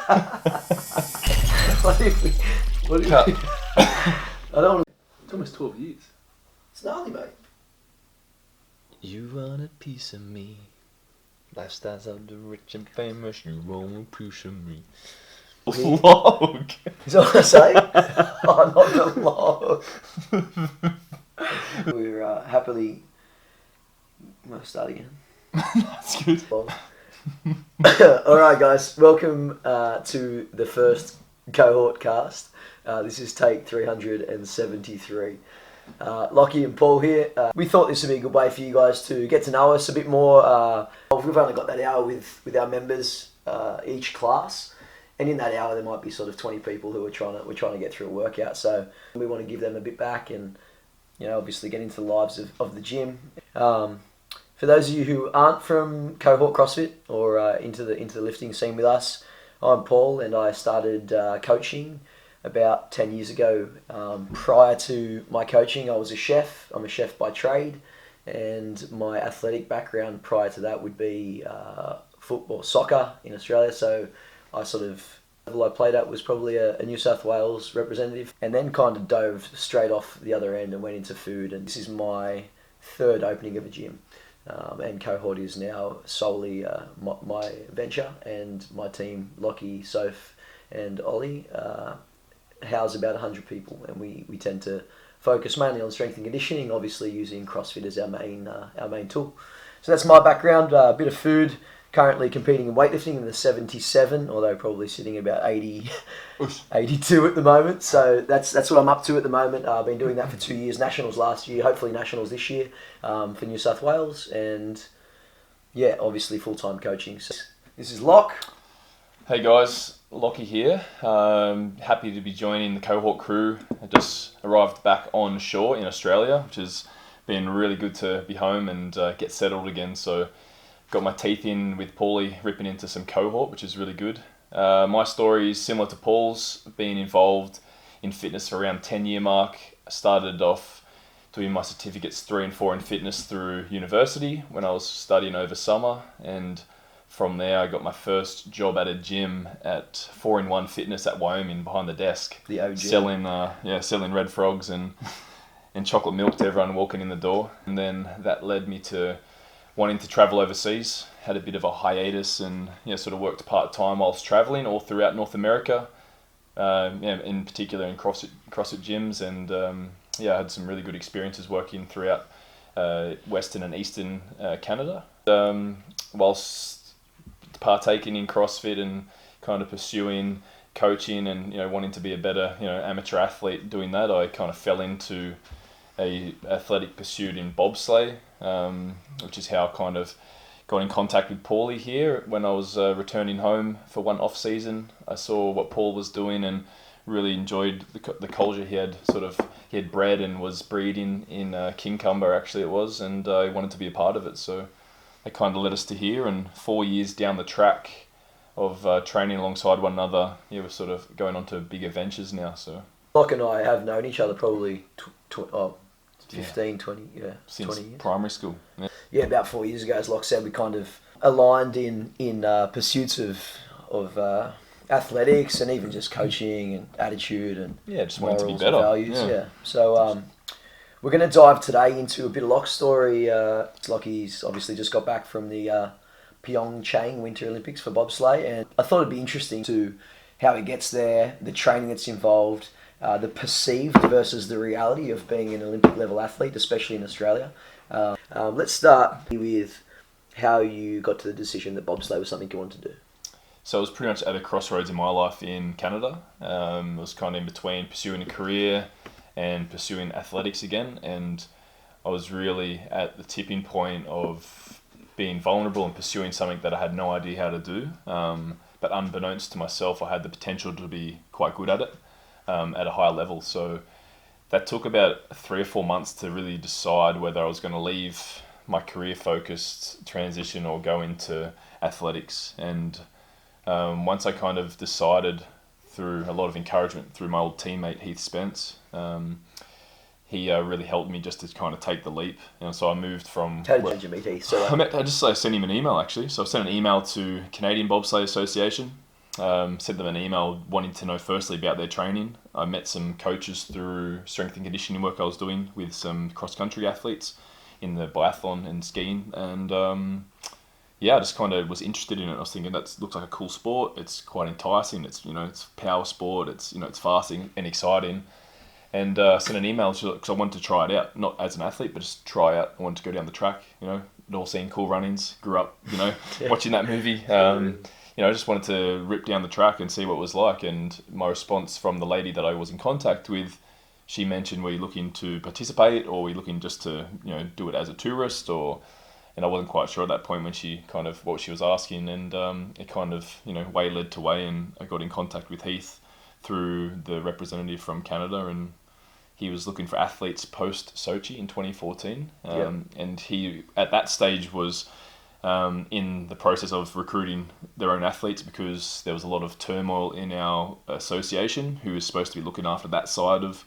What if we... I don't want to... It's almost 12 years. It's gnarly, mate. You want a piece of me. Lifestyles of the rich and famous. You want a piece of me. Log. Is that what I say? Oh, not the log. We're happily... I'm going to start again. That's good. Alright guys, welcome to the first Cohort Cast. This is take 373. Lachie and Paul here. We thought this would be a good way for you guys to get to know us a bit more. We've only got that hour with our members each class, and in that hour there might be sort of 20 people who we're trying to get through a workout. So we want to give them a bit back, and obviously get into the lives of the gym. For those of you who aren't from Cohort CrossFit or into the lifting scene with us, I'm Paul, and I started coaching about 10 years ago. Prior to my coaching, I was a chef. I'm a chef by trade, and my athletic background prior to that would be football, soccer in Australia. So I level I played at was probably a New South Wales representative, and then kind of dove straight off the other end and went into food. And this is my third opening of a gym. And Cohort is now solely my venture, and my team, Lachie, Soph and Ollie, house about 100 people, and we tend to focus mainly on strength and conditioning, obviously using CrossFit as our main tool. So that's my background, a bit of food, currently competing in weightlifting in the 77, although probably sitting about 80, 82 at the moment. So that's what I'm up to at the moment. I've been doing that for 2 years, Nationals last year, hopefully Nationals this year for New South Wales, and yeah, obviously full-time coaching. So this is Lach. Hey guys, Lachie here. Happy to be joining the Cohort crew. I just arrived back on shore in Australia, which has been really good to be home and get settled again. So got my teeth in with Paulie, ripping into some Cohort, which is really good. My story is similar to Paul's, being involved in fitness for around 10-year mark. I started off doing my certificates 3 and 4 in fitness through university when I was studying over summer, and from there I got my first job at a gym at 4-in-1 Fitness at Wyoming behind the desk. The OG. Selling red frogs and chocolate milk to everyone walking in the door. And then that led me to wanting to travel overseas. Had a bit of a hiatus and sort of worked part-time whilst traveling all throughout North America, in particular in CrossFit gyms, and I had some really good experiences working throughout Western and Eastern Canada. Whilst partaking in CrossFit and kind of pursuing coaching and wanting to be a better amateur athlete, doing that, I kind of fell into a athletic pursuit in bobsleigh, which is how I kind of got in contact with Paulie here when I was returning home for one off season. I saw what Paul was doing and really enjoyed the culture he had bred and was breeding in Kincumber, actually it was, and I wanted to be a part of it. So it kind of led us to here, and 4 years down the track of training alongside one another, we're sort of going on to bigger ventures now. So Lach and I have known each other probably 15, 20, since 20 years. Primary school. Yeah, about 4 years ago, as Lach said, we kind of aligned in pursuits of athletics and even just coaching and attitude and just wanting to be morals better. and values. So we're going to dive today into a bit of Lach's story. Lachie's obviously just got back from the PyeongChang Winter Olympics for bobsleigh, and I thought it'd be interesting to how he gets there, the training that's involved, the perceived versus the reality of being an Olympic level athlete, especially in Australia. Let's start with how you got to the decision that bobsleigh was something you wanted to do. So I was pretty much at a crossroads in my life in Canada. I was kind of in between pursuing a career and pursuing athletics again, and I was really at the tipping point of being vulnerable and pursuing something that I had no idea how to do. But unbeknownst to myself, I had the potential to be quite good at it at a higher level. So that took about 3 or 4 months to really decide whether I was going to leave my career-focused transition or go into athletics. And once I kind of decided, through a lot of encouragement through my old teammate Heath Spence, he really helped me just to kind of take the leap. So I moved from... How did you meet Heath? I sent him an email, actually. So I sent an email to Canadian Bobsleigh Association, sent them an email wanting to know firstly about their training. I met some coaches through strength and conditioning work I was doing with some cross-country athletes in the biathlon and skiing. And I just kind of was interested in it. I was thinking that looks like a cool sport. It's quite enticing. It's, it's power sport. It's, it's fasting and exciting. And sent an email because I wanted to try it out, not as an athlete, but just try out. I wanted to go down the track, all seen Cool Runnings, grew up, watching that movie. I just wanted to rip down the track and see what it was like. And my response from the lady that I was in contact with, she mentioned, were you looking to participate, or were you looking just to, do it as a tourist? And I wasn't quite sure at that point when she kind of, what she was asking. And it kind of, way led to way, and I got in contact with Heath through the representative from Canada, and he was looking for athletes post Sochi in 2014. And he, at that stage, was in the process of recruiting their own athletes, because there was a lot of turmoil in our association, who was supposed to be looking after that side of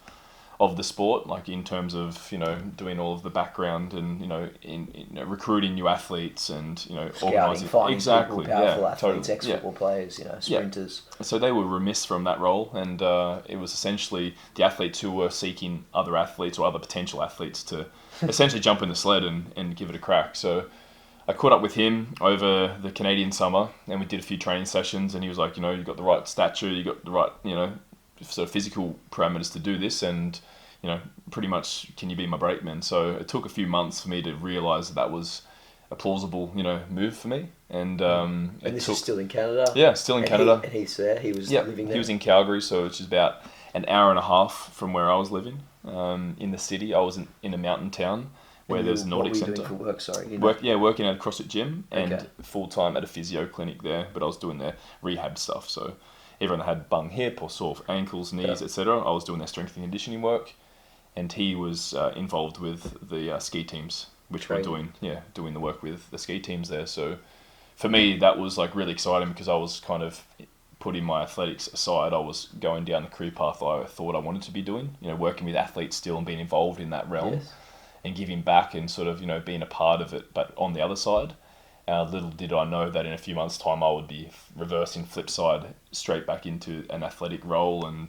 the sport, like in terms of, doing all of the background and, in recruiting new athletes and, organising. Exactly. People, powerful athletes, ex-football players, sprinters. Yeah. So they were remiss from that role, and it was essentially the athletes who were seeking other athletes or other potential athletes to essentially jump in the sled and give it a crack. So I caught up with him over the Canadian summer, and we did a few training sessions, and he was like, you've got the right stature, you got the right, sort of physical parameters to do this, and pretty much, can you be my brakeman? So it took a few months for me to realise that was a plausible move for me. And this is still in Canada? Yeah, still in Canada. And he's there, he was living there? He was in Calgary, so which is about an hour and a half from where I was living. In the city, I was in a mountain town where there's a Nordic Centre. What were you doing for work, sorry? Working at a CrossFit gym and full-time at a physio clinic there, but I was doing their rehab stuff. So everyone that had bung hip or sore ankles, knees, etc., I was doing their strength and conditioning work, and he was involved with the ski teams, which were doing the work with the ski teams there. So for me, that was like really exciting, because I was kind of putting my athletics aside. I was going down the career path I thought I wanted to be doing, working with athletes still and being involved in that realm. Yes. And giving back and sort of, being a part of it, but on the other side. Little did I know that in a few months' time I would be reversing flip side straight back into an athletic role and,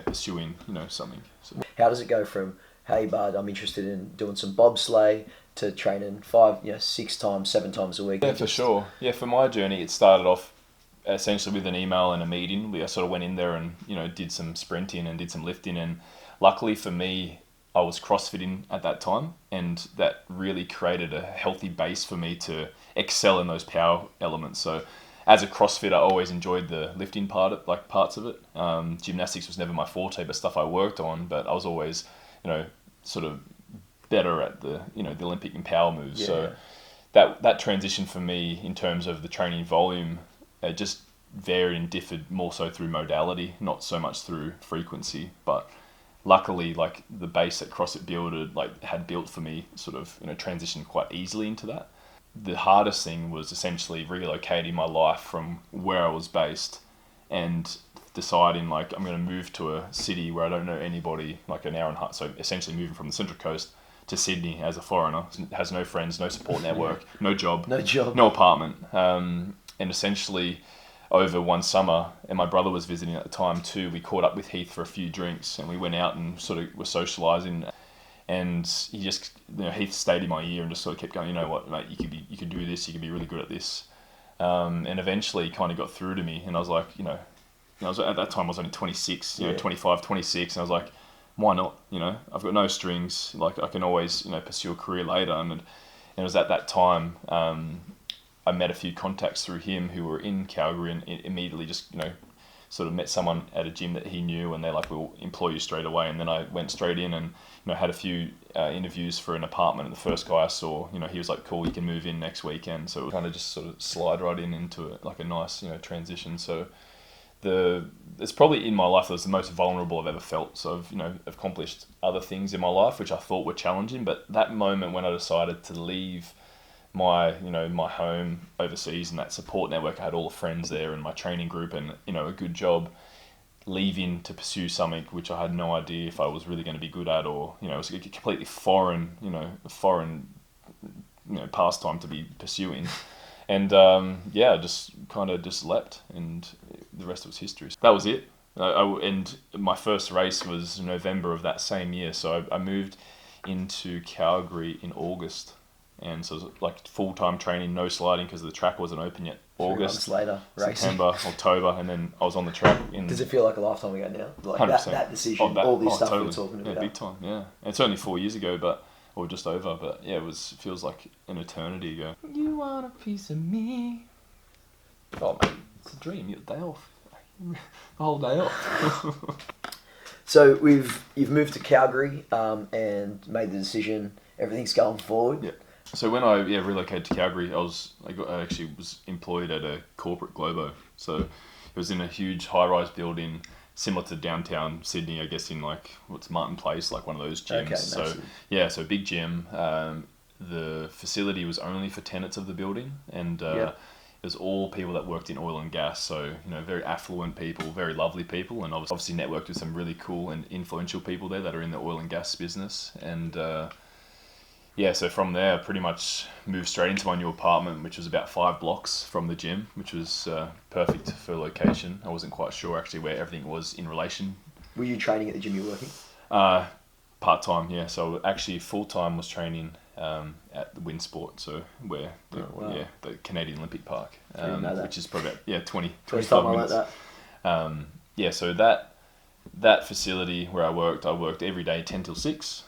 pursuing, something. So. How does it go from, hey, bud, I'm interested in doing some bobsleigh, to training 6 times, 7 times a week? Yeah, for sure. Yeah, for my journey, it started off essentially with an email and a meeting. I sort of went in there and, did some sprinting and did some lifting. And luckily for me, I was CrossFitting at that time, and that really created a healthy base for me to excel in those power elements. So as a CrossFitter, I always enjoyed the lifting parts of it. Gymnastics was never my forte, but stuff I worked on, but I was always, sort of better at the Olympic and power moves. Yeah. So that transition for me in terms of the training volume, just varied and differed more so through modality, not so much through frequency, but luckily, like the base that CrossFit had built for me, sort of transitioned quite easily into that. The hardest thing was essentially relocating my life from where I was based and deciding I'm going to move to a city where I don't know anybody, like an hour and a half. So essentially moving from the Central Coast to Sydney as a foreigner, has no friends, no support network, no job, no apartment, and essentially, over one summer, and my brother was visiting at the time too, we caught up with Heath for a few drinks, and we went out and sort of were socialising, and he just, Heath stayed in my ear and just sort of kept going, what, mate, you could do this, you could be really good at this, and eventually kind of got through to me, and I was like, at that time I was only 26, 25, 26, and I was like, why not, I've got no strings, like I can always, pursue a career later, and it was at that time, I met a few contacts through him who were in Calgary, and immediately just, sort of met someone at a gym that he knew, and they're like, we'll employ you straight away. And then I went straight in and, had a few interviews for an apartment. And the first guy I saw, he was like, cool, you can move in next weekend. So it kind of just sort of slide right into it, like a nice, transition. So it's probably in my life that was the most vulnerable I've ever felt. So I've, accomplished other things in my life, which I thought were challenging. But that moment when I decided to leave my home overseas and that support network, I had all the friends there and my training group and, a good job, leaving to pursue something which I had no idea if I was really going to be good at, or, it was a completely foreign pastime to be pursuing. And I just kind of just leapt, and the rest was history. So that was it. And my first race was November of that same year. So I moved into Calgary in August, and so it was like full-time training, no sliding because the track wasn't open yet. August, 3 months later, racing. September, October, and then I was on the track. Does it feel like a lifetime ago now? Like 100%. that decision, all this stuff totally. we're talking about. Yeah, big time. Yeah, and it's only 4 years ago, or just over. But yeah, it feels like an eternity ago. You want a piece of me? Oh mate, it's a dream. You got a day off, the whole day off. So you've moved to Calgary and made the decision. Everything's going forward. Yeah. So when I relocated to Calgary, I actually was employed at a corporate Globo. So it was in a huge high-rise building, similar to downtown Sydney, I guess, in what's Martin Place, like one of those gyms. Okay, so massive. So big gym. The facility was only for tenants of the building, and it was all people that worked in oil and gas. So very affluent people, very lovely people, and obviously networked with some really cool and influential people there that are in the oil and gas business. And so from there, I pretty much moved straight into my new apartment, which was about 5 blocks from the gym, which was perfect for location. I wasn't quite sure actually where everything was in relation. Were you training at the gym you were working? Part-time, yeah. So actually full-time was training at the Winsport, so where the Canadian Olympic Park, which is probably about 25 minutes. Like that. So that facility where I worked every day 10 till 6.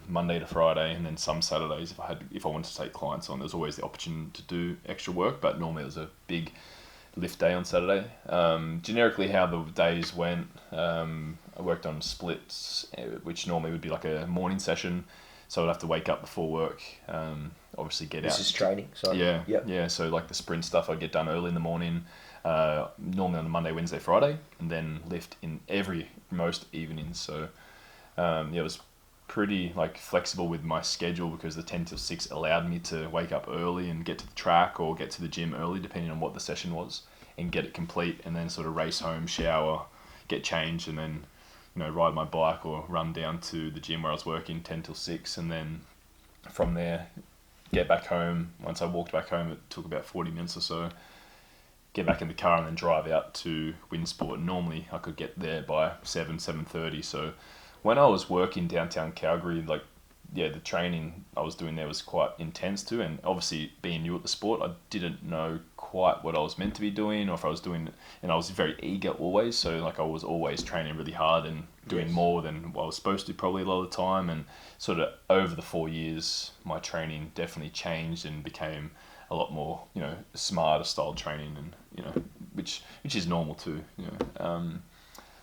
Monday to Friday, and then some Saturdays if I wanted to take clients on, there's always the option to do extra work, but normally it was a big lift day on Saturday. Generically how the days went, I worked on splits, which normally would be like a morning session, so I'd have to wake up before work, obviously get out. This is training, so so like the sprint stuff I'd get done early in the morning, normally on a Monday, Wednesday, Friday, and then lift in most evenings. So it was pretty flexible with my schedule, because the 10 till 6 allowed me to wake up early and get to the track or get to the gym early depending on what the session was, and get it complete, and then sort of race home, shower, get changed, and then ride my bike or run down to the gym where I was working 10 till 6, and then from there get back home. Once I walked back home, it took about 40 minutes or so, get back in the car and then drive out to Winsport. Normally I could get there by 7:30. So when I was working downtown Calgary, the training I was doing there was quite intense too. And obviously being new at the sport, I didn't know quite what I was meant to be doing, or if I was doing it, and I was very eager always. So I was always training really hard and doing more than what I was supposed to probably a lot of the time. And sort of over the 4 years, my training definitely changed and became a lot more, smarter style training, and, which is normal too,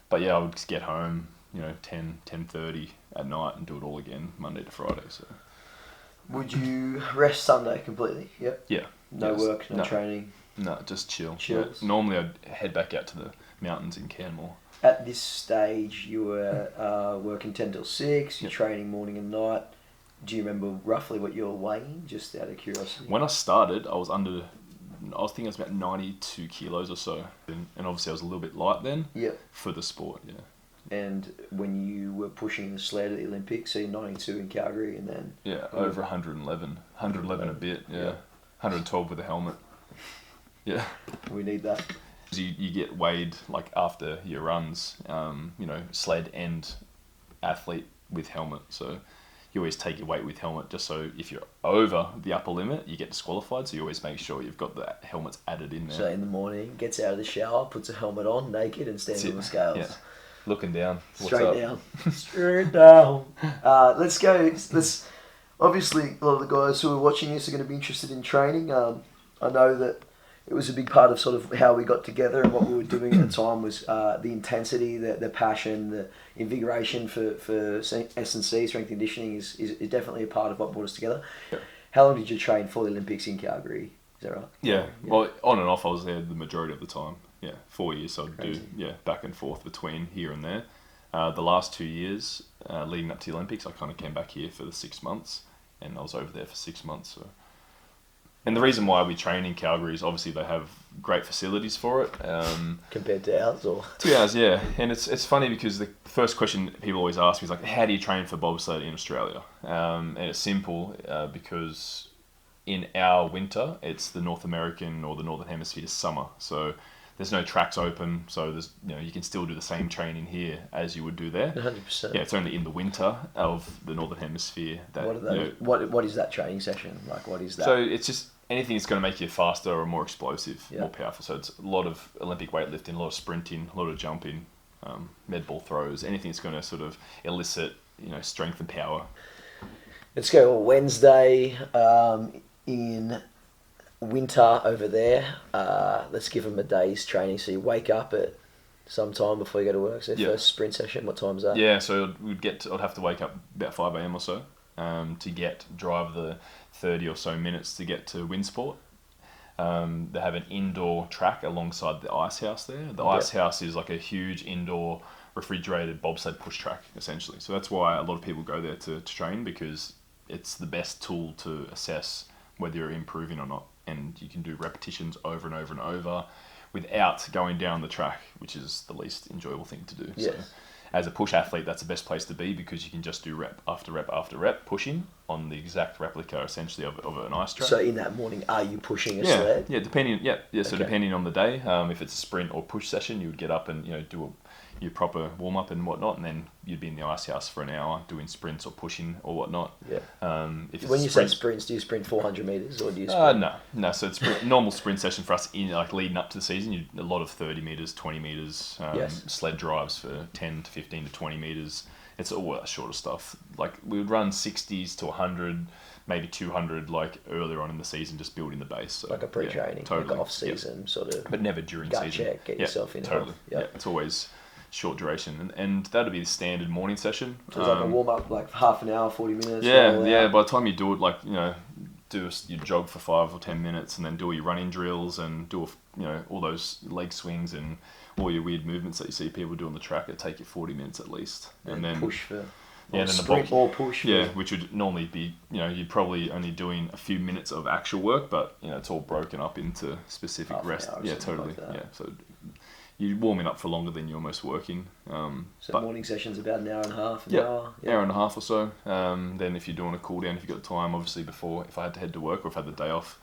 but I would just get home, 10:30 at night and do it all again Monday to Friday. So would you rest Sunday completely? Yep. Yeah. No work, no training. No, just chill. Chills. Yeah. Normally I'd head back out to the mountains in Canmore. At this stage, you were working 10 till 6. You're training morning and night. Do you remember roughly what you were weighing, just out of curiosity? When I started, I thinking I was about 92 kilos or so, and obviously I was a little bit light then. Yep. For the sport, yeah. And when you were pushing the sled at the Olympics, so you're 92 in Calgary, and then... Yeah, over 111 a bit, yeah. 112 with a helmet. Yeah. We need that. You get weighed after your runs, sled and athlete with helmet. So you always take your weight with helmet, just so if you're over the upper limit, you get disqualified. So you always make sure you've got the helmets added in there. So in the morning, gets out of the shower, puts a helmet on, naked, and stands on the scales. Yeah. Looking down. Straight down. Straight down. Let's go. Obviously, a lot of the guys who are watching this are going to be interested in training. I know that it was a big part of sort of how we got together, and what we were doing at the time was the intensity, the passion, the invigoration for S&C, strength and conditioning, is definitely a part of what brought us together. Yeah. How long did you train for the Olympics in Calgary? Is that right? Yeah. Well, on and off, I was there the majority of the time. Yeah, 4 years. So I'd do back and forth between here and there. The last 2 years leading up to the Olympics, I kind of came back here for the 6 months, and I was over there for 6 months. So. And the reason why we train in Calgary is obviously they have great facilities for it. Compared to ours, or? To ours, yeah. And it's funny because the first question people always ask me is how do you train for bobsled in Australia? And it's simple because in our winter, it's the North American or the Northern Hemisphere summer. So there's no tracks open, so there's you can still do the same training here as you would do there. 100%. Yeah, it's only in the winter of the Northern Hemisphere that. What are those, what is that training session like? What is that? So it's just anything that's going to make you faster or more explosive, more powerful. So it's a lot of Olympic weightlifting, a lot of sprinting, a lot of jumping, med ball throws, anything that's going to sort of elicit strength and power. Let's go Wednesday in winter over there. Let's give them a day's training. So you wake up at some time before you go to work. So first sprint session, what time is that? Yeah, so I'd have to wake up about 5 a.m. or so to drive the 30 or so minutes to get to Winsport. They have an indoor track alongside the ice house there. The ice house is like a huge indoor refrigerated bobsled push track, essentially. So that's why a lot of people go there to train, because it's the best tool to assess whether you're improving or not. And you can do repetitions over and over and over without going down the track, which is the least enjoyable thing to do. Yes. So as a push athlete, that's the best place to be, because you can just do rep after rep after rep pushing on the exact replica, essentially, of an ice track. So in that morning, are you pushing a sled? Yeah, depending. So depending on the day, if it's a sprint or push session, you would get up and do your proper warm up and whatnot, and then you'd be in the ice house for an hour doing sprints or pushing or whatnot. Yeah. When you say sprints, do you sprint 400 meters or do you sprint? No. So it's normal sprint session for us leading up to the season. A lot of 30 meters, 20 meters, sled drives for 10 to 15 to 20 meters. It's all that shorter stuff. Like we would run 60s to 100, maybe 200, like earlier on in the season, just building the base. So, like a pre-training, totally. like off-season sort of. But never during season. Check, get yourself in. Totally. Yeah, it's always short duration, and that'll be the standard morning session. So it's like a warm up, like half an hour, 40 minutes. Yeah. By the time you do it, you jog for 5 or 10 minutes, and then do all your running drills and do all those leg swings and all your weird movements that you see people do on the track. It take you 40 minutes at least, and then push for. Then sprint or push. Which would normally be you're probably only doing a few minutes of actual work, but it's all broken up into specific rest. Yeah, totally. Like so you're warming up for longer than you're almost working. So morning session's about an hour and a half. Hour and a half or so. Then if you're doing a cool down, if you've got time, obviously before, if I had to head to work or if I had the day off,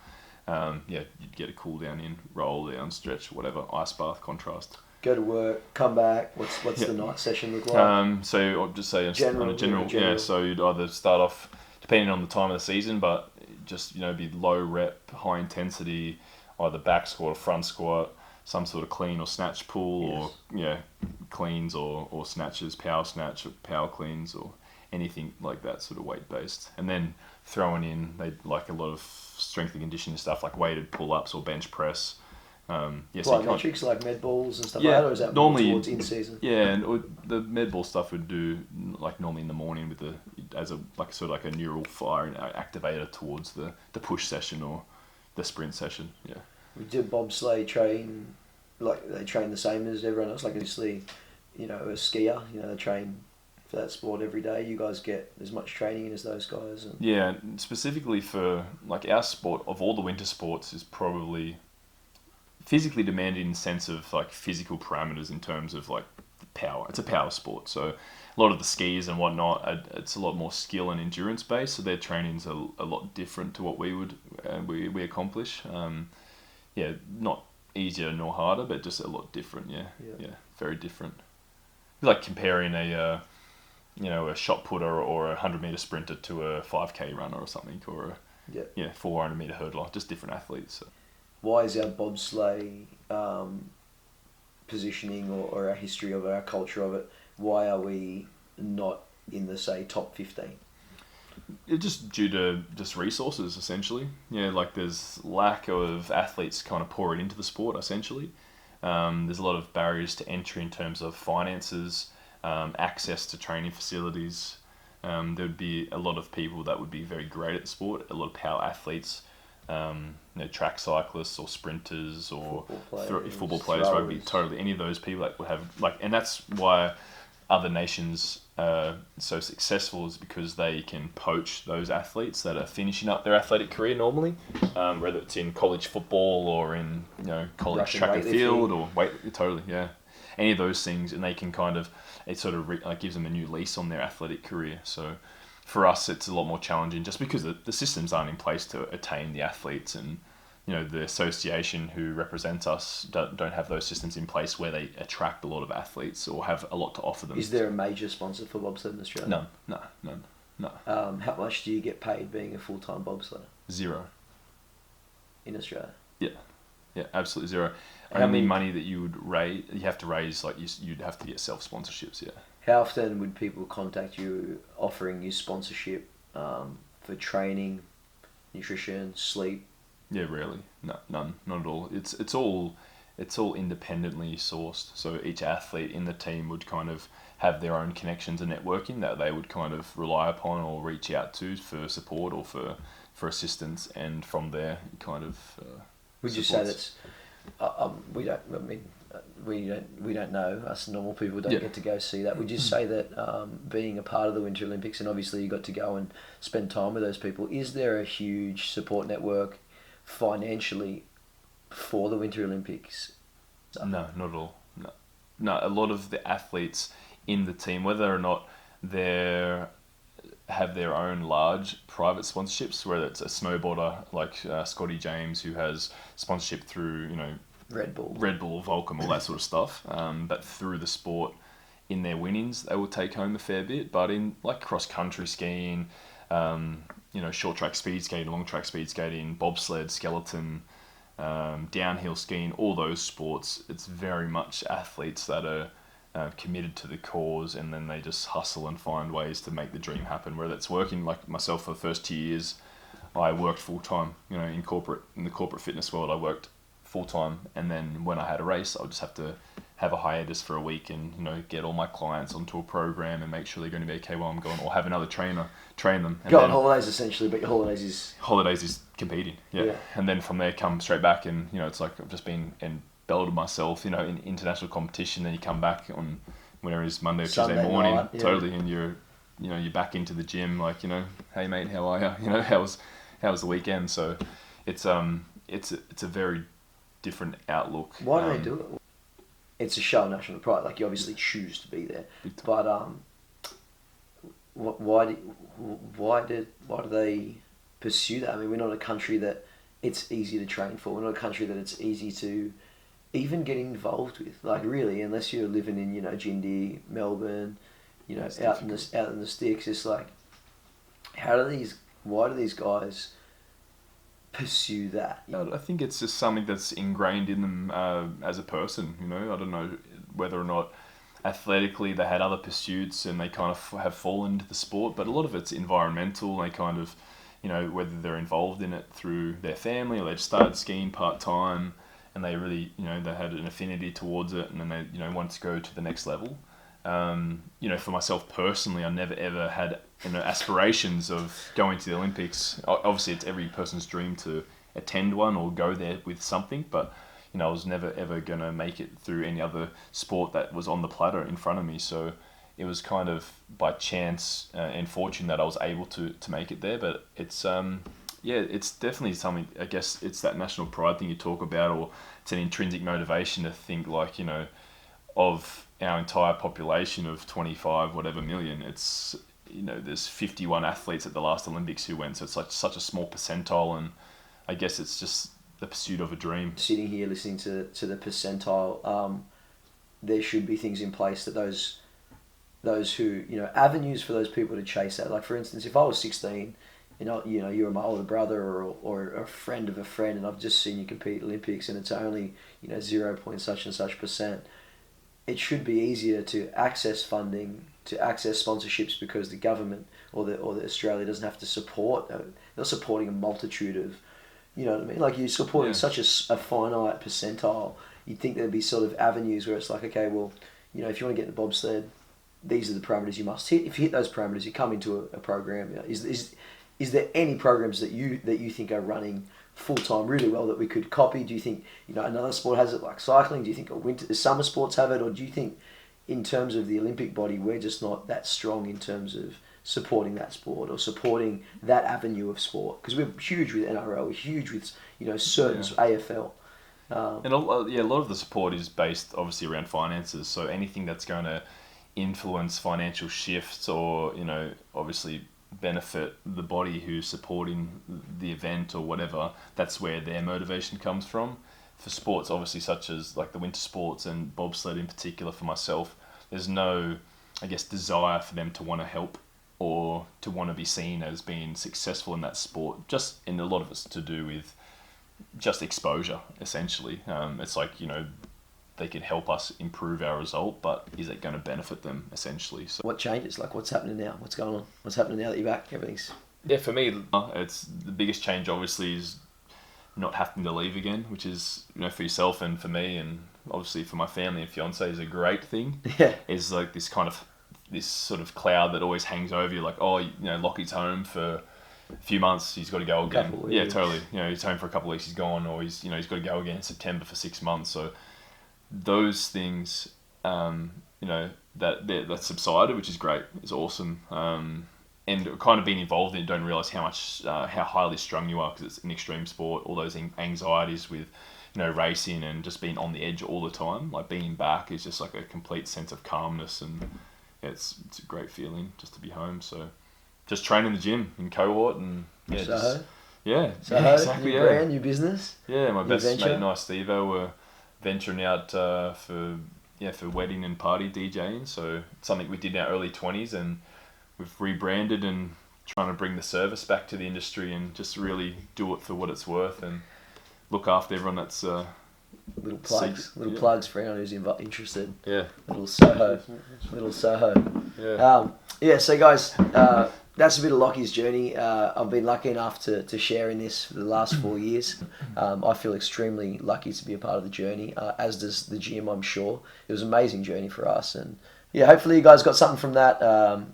you'd get a cool down in, roll down, stretch, whatever, ice bath, contrast. Go to work, come back. What's the night session look like? So I'll just say on a general. So you'd either start off, depending on the time of the season, but just be low rep, high intensity, either back squat or front squat, some sort of clean or snatch pull, or cleans or snatches, power snatch or power cleans or anything like that, sort of weight based. And then throwing in, they like a lot of strength and conditioning stuff like weighted pull ups or bench press. Plyometrics like med balls and stuff like that, or is that normally more towards in season? Yeah, and the med ball stuff would do like normally in the morning with like a neural fire activator towards the push session or the sprint session. Yeah. We did bobsleigh train, like they train the same as everyone else. Like obviously, a skier, they train for that sport every day. You guys get as much training in as those guys. Yeah, specifically for like our sport, of all the winter sports, is probably physically demanding in the sense of like physical parameters in terms of like power. It's a power sport, so a lot of the skiers and whatnot, it's a lot more skill and endurance based. So their training's a lot different to what we would we accomplish. Not easier nor harder, but just a lot different. Yeah, very different. It's like comparing a shot putter or a 100-meter sprinter to a 5K runner or something, or a 400-meter hurdler. Just different athletes. So. Why is our bobsleigh positioning or our history of our culture of it, why are we not in the, say, top 15? It's just due to just resources, essentially. Like there's lack of athletes kind of pouring into the sport, essentially. There's a lot of barriers to entry in terms of finances, access to training facilities. There'd be a lot of people that would be very great at the sport, a lot of power athletes, track cyclists or sprinters or football players, rugby, totally any of those people that would have and that's why other nations are so successful, is because they can poach those athletes that are finishing up their athletic career normally, whether it's in college football or in college Russian track and field or any of those things, and they can kind of it sort of gives them a new lease on their athletic career. So for us, it's a lot more challenging just because the systems aren't in place to attain the athletes, and the association who represents us don't have those systems in place where they attract a lot of athletes or have a lot to offer them. Is there a major sponsor for bobsled in Australia? No. How much do you get paid being a full-time bobsledder? 0. In Australia? Yeah, absolutely 0. How Only many- money that you have to raise, like you'd have to get self-sponsorships, yeah. How often would people contact you offering you sponsorship for training, nutrition, sleep? Yeah, rarely. No, none, not at all. It's all independently sourced. So each athlete in the team would kind of have their own connections and networking that they would kind of rely upon or reach out to for support or for assistance, and from there kind of. Would you say that's? We don't. I mean, we don't know. Us normal people don't get to go see that. Would you say that being a part of the Winter Olympics, and obviously you got to go and spend time with those people, is there a huge support network financially for the Winter Olympics? No, not at all. No. A lot of the athletes in the team, whether or not they have their own large private sponsorships, whether it's a snowboarder like Scotty James who has sponsorship through Red Bull, Volcom, all that sort of stuff. But through the sport, in their winnings, they will take home a fair bit. But in like cross country skiing, short track speed skating, long track speed skating, bobsled, skeleton, downhill skiing, all those sports, it's very much athletes that are committed to the cause, and then they just hustle and find ways to make the dream happen. Whether it's working, like myself, for the first 2 years, I worked full time. In the corporate fitness world, I worked full time, and then when I had a race, I would just have to have a hiatus for a week and get all my clients onto a program and make sure they're going to be okay while I'm gone, or have another trainer train them. And go on holidays essentially, but your holidays is competing, yeah. And then from there come straight back, and it's like I've just been and belted myself, in international competition. Then you come back on whenever it's Monday or Tuesday morning, night, yeah. totally, and you're back into the gym, like hey mate, how are you? How was the weekend? So it's a very different outlook. Why do they do it? It's a show of national pride. Like, you obviously choose to be there, but why do they pursue that? I mean, we're not a country that it's easy to train for. We're not a country that it's easy to even get involved with. Like, really, unless you're living in Jindy, Melbourne, out in the sticks. It's like, why do these guys pursue that? I think it's just something that's ingrained in them as a person. I don't know whether or not athletically they had other pursuits and they kind of have fallen into the sport, but a lot of it's environmental. They kind of, whether they're involved in it through their family or they just started skiing part-time and they really, they had an affinity towards it, and then they wanted to go to the next level. For myself personally, I never ever had aspirations of going to the Olympics. Obviously, it's every person's dream to attend one or go there with something, but I was never ever going to make it through any other sport that was on the platter in front of me. So it was kind of by chance and fortune that I was able to make it there. But it's it's definitely something. I guess it's that national pride thing you talk about, or it's an intrinsic motivation to think like of our entire population of 25 whatever million. It's there's 51 athletes at the last Olympics who went, so it's like such a small percentile, and I guess it's just the pursuit of a dream. Sitting here listening to the percentile, there should be things in place that those who avenues for those people to chase that. Like, for instance, if I was 16, you were my older brother or a friend of a friend, and I've just seen you compete at Olympics and it's only 0. such and such percent. It should be easier to access funding, to access sponsorships, because the government or the Australia doesn't have to support. They're supporting a multitude of, you know what I mean? Like, you're supporting such a finite percentile. You'd think there'd be sort of avenues where it's like, okay, well, if you want to get in the bobsled, these are the parameters you must hit. If you hit those parameters, you come into a program. Is there any programs that you think are running full time really well that we could copy? Do you think another sport has it, like cycling? Do you think summer sports have it, or do you think in terms of the Olympic body we're just not that strong in terms of supporting that sport or supporting that avenue of sport? Because we're huge with NRL, we're huge with certain AFL. And a lot of the support is based obviously around finances. So anything that's going to influence financial shifts or obviously benefit the body who's supporting the event or whatever, that's where their motivation comes from. For sports, obviously, such as like the winter sports and bobsled in particular for myself, there's no, I guess, desire for them to want to help or to want to be seen as being successful in that sport. Just in a lot of it's to do with just exposure, essentially. It's like, you know, they could help us improve our result, but is it going to benefit them, essentially? So What changes? Like, what's happening now? What's going on? What's happening now that you're back? Everything's... yeah, for me, it's the biggest change. Obviously, is not having to leave again, which is, you know, for yourself and for me, and obviously for my family and fiance, is a great thing. Yeah. Is like this sort of cloud that always hangs over you, like, oh, you know, Lachie's home for a few months, he's got to go again. Yeah, totally. You know, he's home for a couple of weeks, he's gone, or he's got to go again in September for 6 months. So those things, you know, that subsided, which is great. It's awesome. And kind of being involved in it, don't realise how much, how highly strung you are, because it's an extreme sport. All those anxieties with, you know, racing and just being on the edge all the time. Like, being back is just like a complete sense of calmness, and yeah, it's a great feeling just to be home. So just train in the gym in Cohort, and yeah, Soho. Exactly. New brand, new business. Yeah, my best venture. mate and I, Steve-O, were venturing out for wedding and party DJing. So it's something we did in our early 20s, and we've rebranded and trying to bring the service back to the industry and just really do it for what it's worth and look after everyone that's little plugs for anyone who's interested. Yeah. Little Soho. Yeah. So guys, that's a bit of Lachie's journey. I've been lucky enough to share in this for the last 4 years. I feel extremely lucky to be a part of the journey, as does the gym, I'm sure. It was an amazing journey for us, and yeah, hopefully you guys got something from that.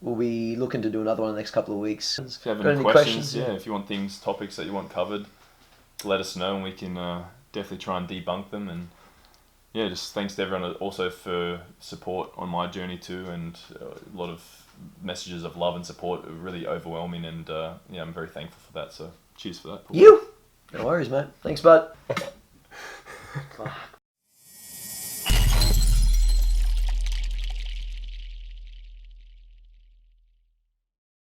We'll be looking to do another one in the next couple of weeks. If you have any questions, if you want topics that you want covered, let us know, and we can definitely try and debunk them. And yeah, just thanks to everyone also for support on my journey too, and a lot of messages of love and support are really overwhelming, and yeah, I'm very thankful for that. So cheers for that, Paul. No worries, mate. Thanks, bud.